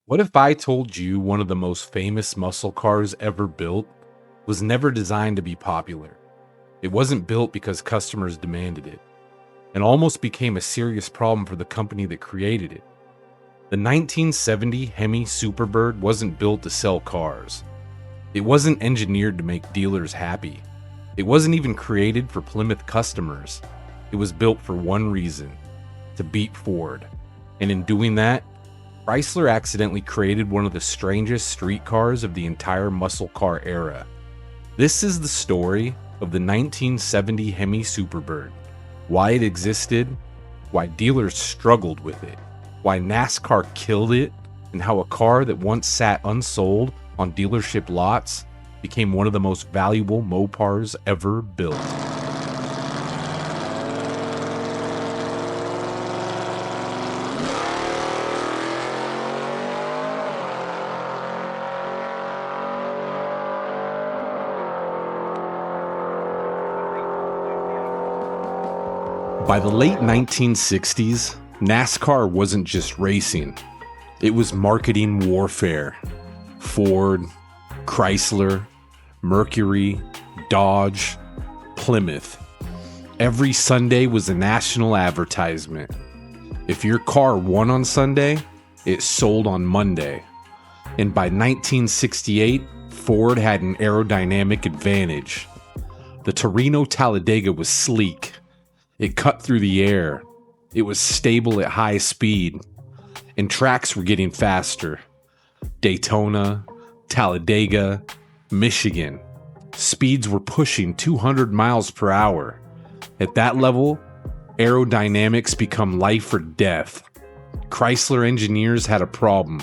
What if I told you one of the most famous muscle cars ever built was never designed to be popular? It wasn't built because customers demanded it, and almost became a serious problem for the company that created it. The 1970 Hemi Superbird wasn't built to sell cars. It wasn't engineered to make dealers happy. It wasn't even created for Plymouth customers. It was built for one reason: to beat Ford. And in doing that, Chrysler accidentally created one of the strangest street cars of the entire muscle car era. This is the story of the 1970 Hemi Superbird, why it existed, why dealers struggled with it, why NASCAR killed it, and how a car that once sat unsold on dealership lots became one of the most valuable mopars ever built. By the late 1960s, NASCAR wasn't just racing, it was marketing warfare. Ford, Chrysler, Mercury, Dodge, Plymouth. Every Sunday was a national advertisement. If your car won on Sunday, it sold on Monday. And by 1968, Ford had an aerodynamic advantage. The Torino Talladega was sleek. It cut through the air. It was stable at high speed. And tracks were getting faster. Daytona, Talladega, Michigan. Speeds were pushing 200 miles per hour. At that level, aerodynamics become life or death. Chrysler engineers had a problem.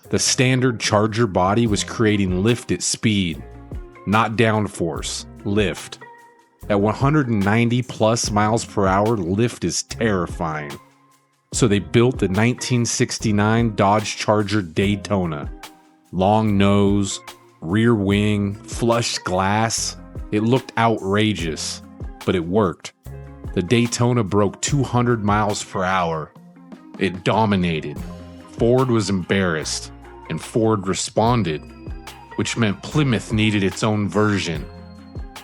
The standard Charger body was creating lift at speed, not downforce, lift. At 190 plus miles per hour, lift is terrifying. So they built the 1969 Dodge Charger Daytona. Long nose, rear wing, flush glass. It looked outrageous, but it worked. The Daytona broke 200 miles per hour. It dominated. Ford was embarrassed, and Ford responded, which meant Plymouth needed its own version.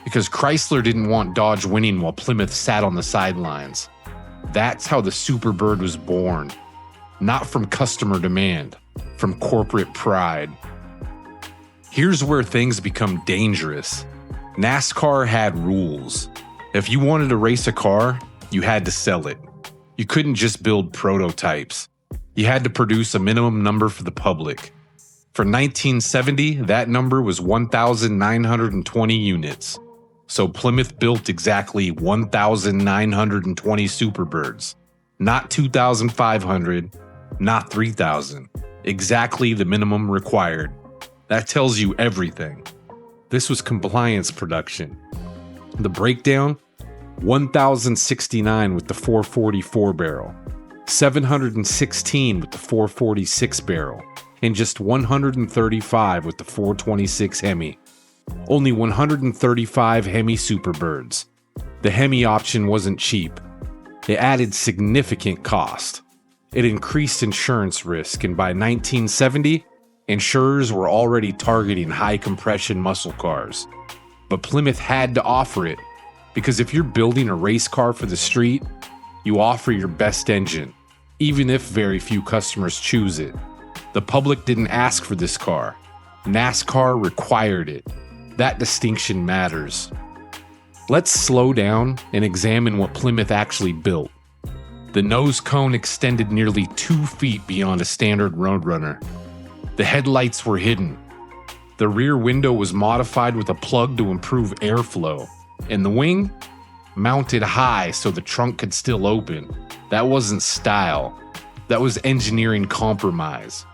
Because Chrysler didn't want Dodge winning while Plymouth sat on the sidelines. That's how the Superbird was born. Not from customer demand, from corporate pride. Here's where things become dangerous. NASCAR had rules. If you wanted to race a car, you had to sell it. You couldn't just build prototypes. You had to produce a minimum number for the public. For 1970, that number was 1,920 units. So Plymouth built exactly 1,920 Superbirds. Not 2,500, not 3,000. Exactly the minimum required. That tells you everything. This was compliance production. The breakdown: 1,069 with the 444 barrel, 716 with the 446 barrel, and just 135 with the 426 Hemi. Only 135 Hemi Superbirds. The Hemi option wasn't cheap. It added significant cost. It increased insurance risk, and by 1970, insurers were already targeting high compression muscle cars. But Plymouth had to offer it, because if you're building a race car for the street, you offer your best engine, even if very few customers choose it. The public didn't ask for this car. NASCAR required it. That distinction matters. Let's slow down and examine what Plymouth actually built. The nose cone extended nearly 2 feet beyond a standard Roadrunner. The headlights were hidden. The rear window was modified with a plug to improve airflow. And the wing? Mounted high so the trunk could still open. That wasn't style. That was engineering compromise.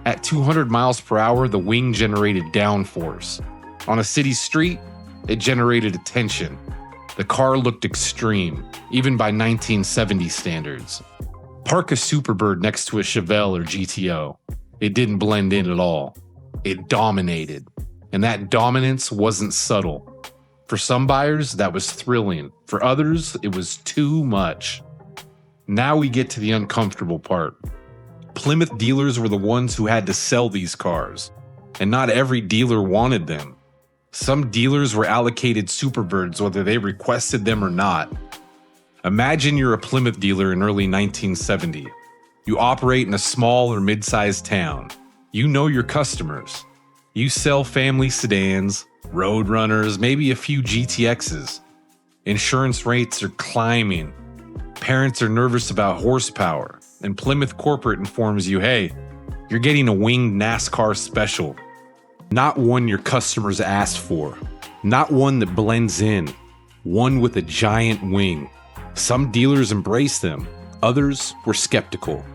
At 200 miles per hour, the wing generated downforce. On a city street, it generated attention. The car looked extreme, even by 1970 standards. Park a Superbird next to a Chevelle or GTO. It didn't blend in at all. It dominated. And that dominance wasn't subtle. For some buyers, that was thrilling. For others, it was too much. Now we get to the uncomfortable part. Plymouth dealers were the ones who had to sell these cars, and not every dealer wanted them. Some dealers were allocated Superbirds whether they requested them or not. Imagine you're a Plymouth dealer in early 1970. You operate in a small or mid-sized town. You know your customers. You sell family sedans, road runners, maybe a few GTXs. Insurance rates are climbing. Parents are nervous about horsepower, and Plymouth Corporate informs you, hey, you're getting a winged NASCAR special. Not one your customers asked for. Not one that blends in. One with a giant wing. Some dealers embraced them. Others were skeptical.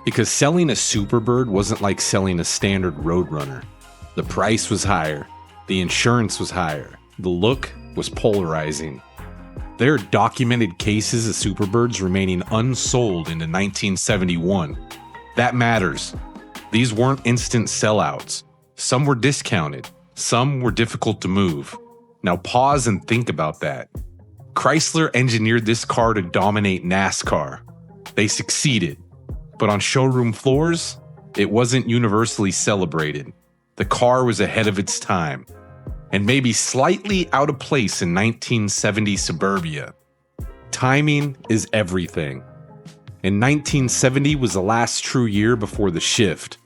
Because selling a Superbird wasn't like selling a standard Roadrunner. The price was higher. The insurance was higher. The look was polarizing. There are documented cases of Superbirds remaining unsold into 1971. That matters. These weren't instant sellouts. Some were discounted. Some were difficult to move. Now pause and think about that. Chrysler engineered this car to dominate NASCAR. They succeeded. But on showroom floors, it wasn't universally celebrated. The car was ahead of its time, and maybe slightly out of place in 1970 suburbia. Timing is everything. And 1970 was the last true year before the shift.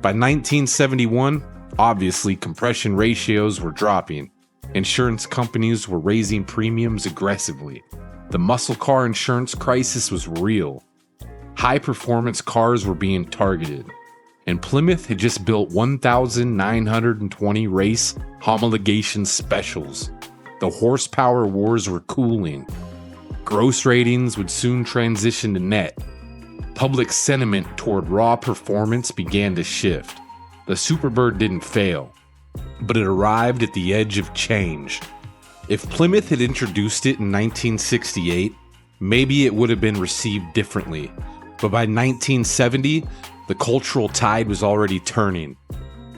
By 1971, obviously compression ratios were dropping. Insurance companies were raising premiums aggressively. The muscle car insurance crisis was real. High-performance cars were being targeted. And Plymouth had just built 1,920 race homologation specials. The horsepower wars were cooling. Gross ratings would soon transition to net. Public sentiment toward raw performance began to shift. The Superbird didn't fail, but it arrived at the edge of change. If Plymouth had introduced it in 1968, maybe it would have been received differently. But by 1970, the cultural tide was already turning.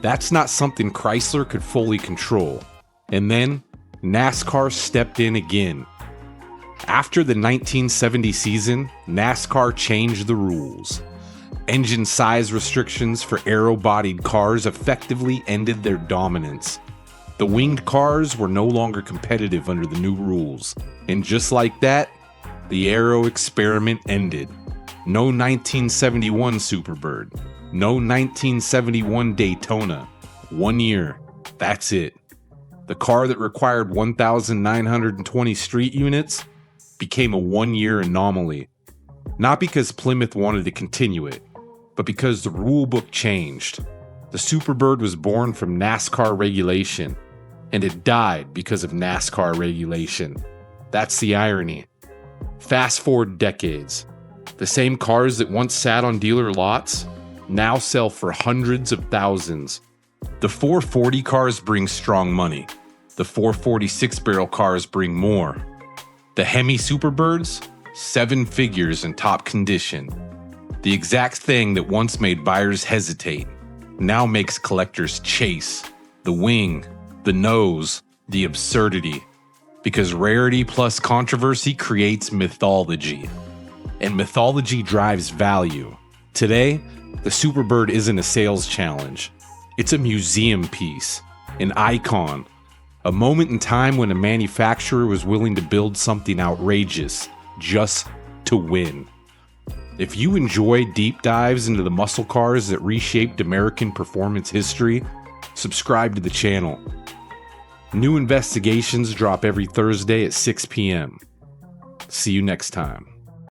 That's not something Chrysler could fully control. And then, NASCAR stepped in again. After the 1970 season, NASCAR changed the rules. Engine size restrictions for aero-bodied cars effectively ended their dominance. The winged cars were no longer competitive under the new rules. And just like that, the aero experiment ended. No 1971 Superbird. No 1971 Daytona. 1 year. That's it. The car that required 1,920 street units became a 1-year anomaly. Not because Plymouth wanted to continue it, but because the rule book changed. The Superbird was born from NASCAR regulation, and it died because of NASCAR regulation. That's the irony. Fast forward decades. The same cars that once sat on dealer lots now sell for hundreds of thousands. The 440 cars bring strong money. The 446 barrel cars bring more. The Hemi Superbirds, 7 figures in top condition. The exact thing that once made buyers hesitate now makes collectors chase. The wing, the nose, the absurdity. Because rarity plus controversy creates mythology. And mythology drives value. Today, the Superbird isn't a sales challenge. It's a museum piece, an icon, a moment in time when a manufacturer was willing to build something outrageous just to win. If you enjoy deep dives into the muscle cars that reshaped American performance history, subscribe to the channel. New investigations drop every Thursday at 6 p.m. See you next time.